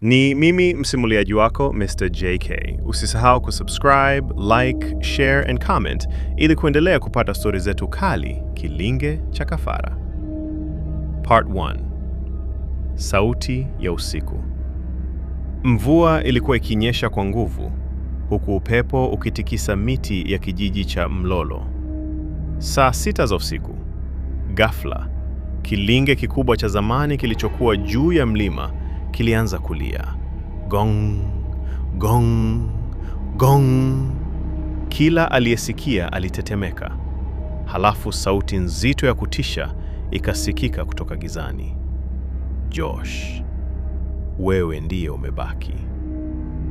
Ni mimi msimuliaji wako Mr. JK. Usisahau kusubscribe, like, share and comment ili kuendelea kupata stori zetu kali Kilinge cha Kafara. Part 1. Sauti ya usiku. Mvua ilikuwa ikinyesha kwa nguvu, huku upepo ukitikisa miti ya kijiji cha Mlolo. Saa 6 za usiku, ghafla, kilinge kikubwa cha zamani kilichokuwa juu ya mlima kilianza kulia. Gong, gong, gong. Kila aliyesikia alitetemeka. Halafu sauti nzito ya kutisha ikasikika kutoka gizani. Josh, wewe ndiye umebaki.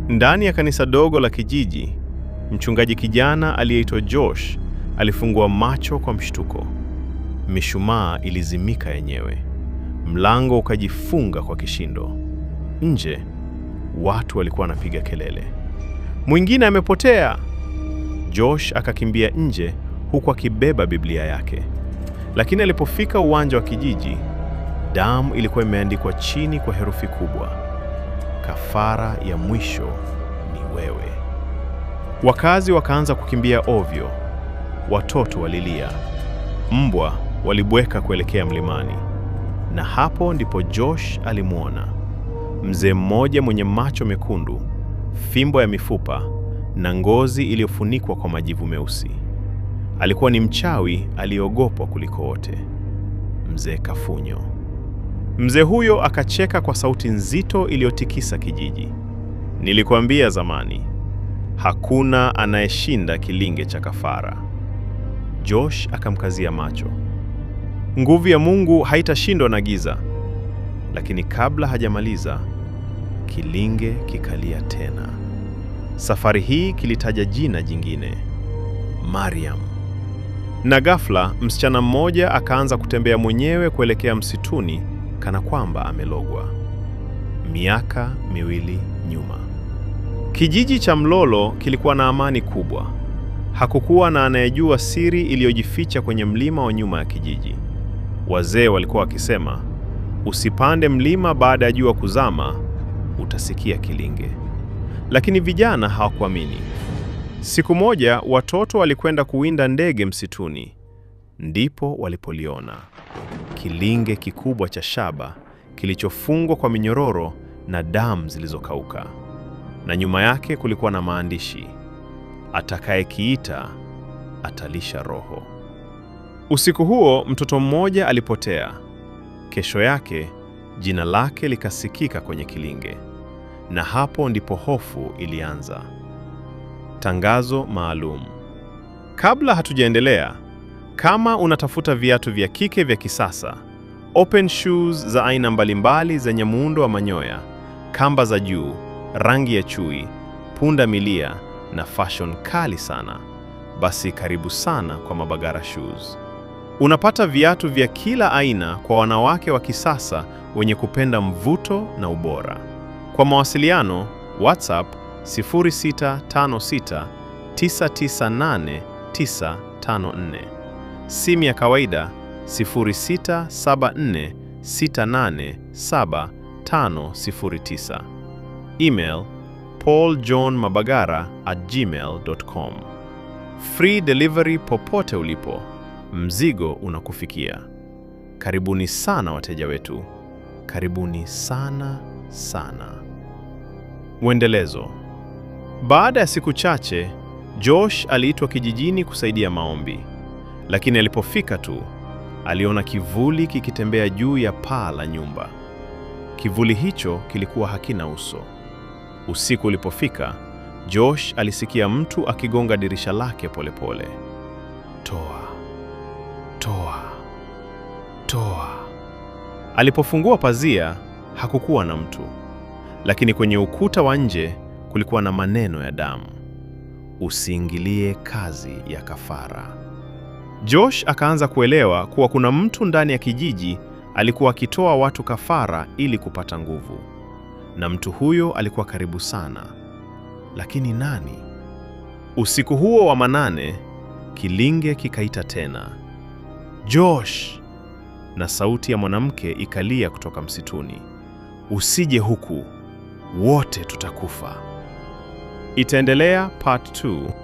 Ndani ya kanisa dogo la kijiji, mchungaji kijana aliyeitwa Josh alifungua macho kwa mshtuko. Mishumaa ilizimika yenyewe. Mlango ukajifunga kwa kishindo. Nje, watu walikuwa wanapiga kelele. Mwingine amepotea! Josh akakimbia nje huku akibeba Biblia yake. Lakini alipofika uwanja wa kijiji, damu ilikuwa imeandikwa chini kwa herufi kubwa. Kafara ya mwisho ni wewe. Wakazi wakaanza kukimbia ovyo. Watoto walilia. Mbwa walibweka kuelekea mlimani. Na hapo ndipo Josh alimwona mzee mmoja mwenye macho mekundu, fimbo ya mifupa na ngozi iliyofunikwa kwa majivu meusi. Alikuwa ni mchawi aliyeogopwa kuliko wote, Mzee Kafunyo. Mzee huyo akacheka kwa sauti nzito iliyotikisa kijiji. Nilikwambia zamani, hakuna anayeshinda kilinge cha kafara. Josh akamkazia macho. Nguvu ya Mungu haitashindwa na giza. Lakini kabla hajamaliza, kilinge kikalia tena. Safari hii kilitaja jina jingine, Mariam. Na ghafla msichana mmoja akaanza kutembea mwenyewe kuelekea msituni kana kwamba amelogwa. Miaka 2 nyuma, kijiji cha Mlolo kilikuwa na amani kubwa. Hakukuwa na anayejua siri iliyojificha kwenye mlima wa nyuma ya kijiji. Wazee walikuwa wakisema, usipande mlima baada ya jua kuzama, utasikia kilinge. Lakini vijana hawakuamini. Siku moja watoto walikwenda kuwinda ndege msituni. Ndipo walipoliona kilinge kikubwa cha shaba kilichofungwa kwa minyororo na damu zilizokauka. Na nyuma yake kulikuwa na maandishi, atakayekiita atalisha roho. Usiku huo mtoto mmoja alipotea. Kesho yake jina lake likasikika kwenye kilinge. Na hapo ndipo hofu ilianza. Tangazo maalum. Kabla hatujaendelea, kama unatafuta viatu vya kike vya kisasa, open shoes za aina mbalimbali zenye muundo wa manyoya, kamba za juu, rangi ya chui, punda milia na fashion kali sana, basi karibu sana kwa Mabagara Shoes. Unapata viatu vya kila aina kwa wanawake wa kisasa wenye kupenda mvuto na ubora. Kwa mawasiliano, WhatsApp 0656998954, simu ya kawaida 0674687509, email pauljohnmabagara@gmail.com. Free delivery popote ulipo, mzigo unakufikia. Karibuni sana wateja wetu, karibuni sana sana. Uendelezo. Baada ya siku chache, Josh aliitwa kijijini kusaidia maombi. Lakini alipofika tu, aliona kivuli kikitembea juu ya paa la nyumba. Kivuli hicho kilikuwa hakina uso. Usiku ulipofika, Josh alisikia mtu akigonga dirisha lake polepole. Toa, toa, toa. Alipofungua pazia, hakukuwa na mtu. Lakini kwenye ukuta wa nje kulikuwa na maneno ya damu. Usiingilie kazi ya kafara. Josh akaanza kuelewa kuwa kuna mtu ndani ya kijiji alikuwa akitoa watu kafara ili kupata nguvu. Na mtu huyo alikuwa karibu sana. Lakini nani? Usiku huo wa manane, kilinge kikaita tena, Josh! Na sauti ya mwanamke ikalia kutoka msituni, usije huku, wote tutakufa. Itaendelea part 2.